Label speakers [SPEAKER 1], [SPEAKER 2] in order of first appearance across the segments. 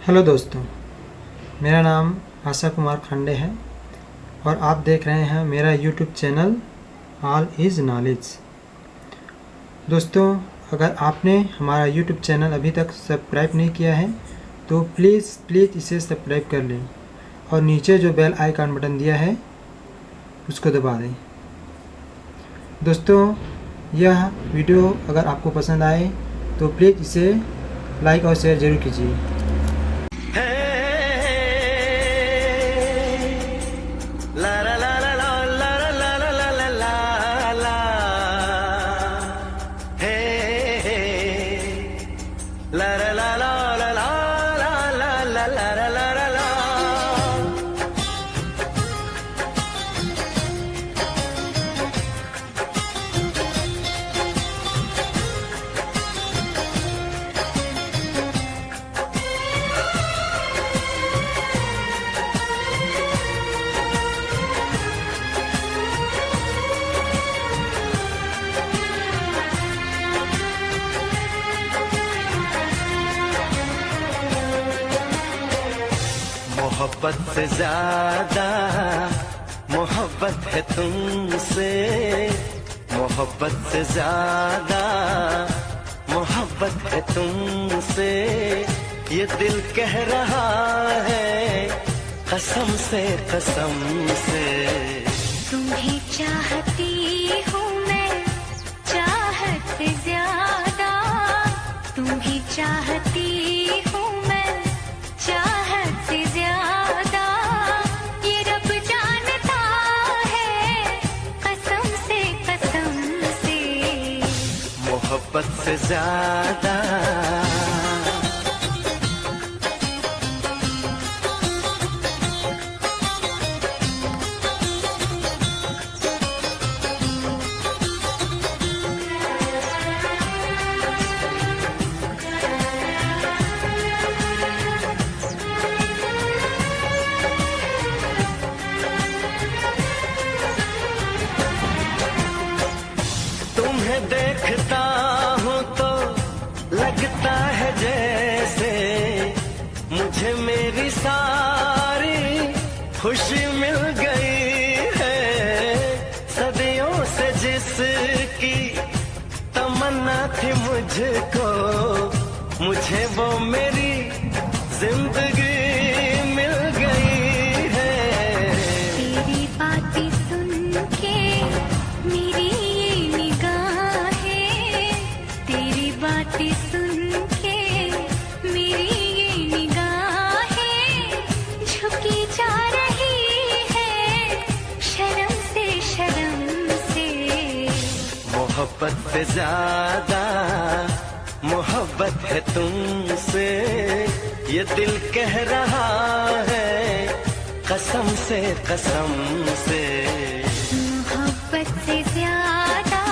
[SPEAKER 1] Hello दोस्तों, मेरा नाम आशा कुमार खंडे है और आप देख रहे हैं मेरा YouTube channel all is knowledge. दोस्तों, अगर आपने हमारा यूट्यूब चैनल अभी तक सब्सक्राइब नहीं किया है तो प्लीज़ इसे सब्सक्राइब कर लें और नीचे जो बेल आइकन बटन दिया है उसको दबा दें। दोस्तों, यह वीडियो अगर आपको पसंद आए तो प्लीज़ इसे लाइक और शेयर ज़रूर कीजिए।
[SPEAKER 2] मोहब्बत से ज्यादा मोहब्बत है तुमसे, मोहब्बत से ज्यादा मोहब्बत है तुमसे, ये दिल कह रहा है कसम से कसम से।
[SPEAKER 3] तुम्हें चाहती हूँ मैं चाहत से ज्यादा, तुम्हें चाहती हूँ मैं चाहत से ज्यादा, ये रब जानता है कसम से
[SPEAKER 2] मोहब्बत से ज्यादा। तुम्हें देखता हूँ तो लगता है जैसे मुझे मेरी सारी खुशी मिल गई है। सदियों से जिसकी तमन्ना थी मुझको, मुझे वो मेरी जिंदगी मिल गई है।
[SPEAKER 3] तेरी बातें सुन के मेरी बातें सुन के मेरी ये निगाहें झुकी जा रही है शर्म से।
[SPEAKER 2] मोहब्बत से ज्यादा मोहब्बत है तुमसे, ये दिल कह रहा है कसम से
[SPEAKER 3] मोहब्बत से ज्यादा।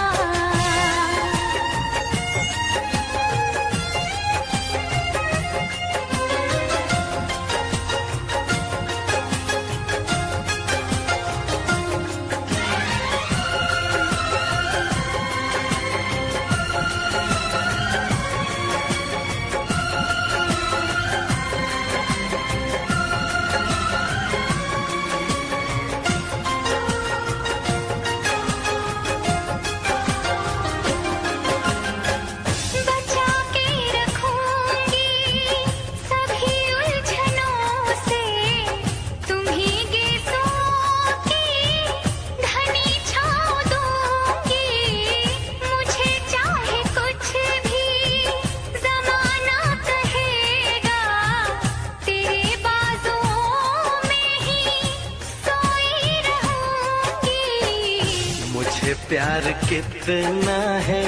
[SPEAKER 2] मुझे प्यार कितना है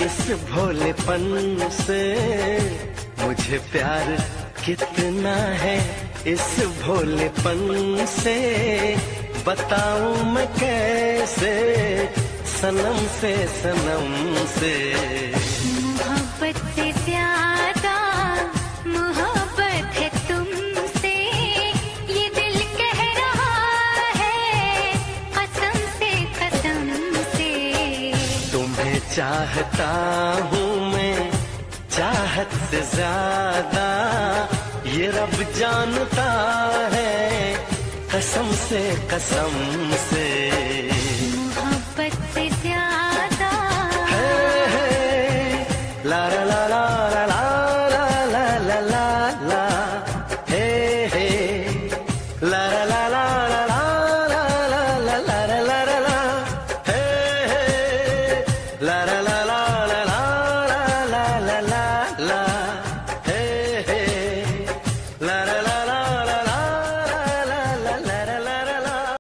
[SPEAKER 2] इस भोलेपन से, मुझे प्यार कितना है इस भोलेपन से, बताऊं मैं कैसे सनम से।
[SPEAKER 3] मोहब्बत से ज्यादा मोहब्बत है तुमसे, ये दिल कह रहा है कसम से।
[SPEAKER 2] तुम्हें चाहता हूँ मैं चाहत से ज्यादा, ये जानता है कसम से कसम से।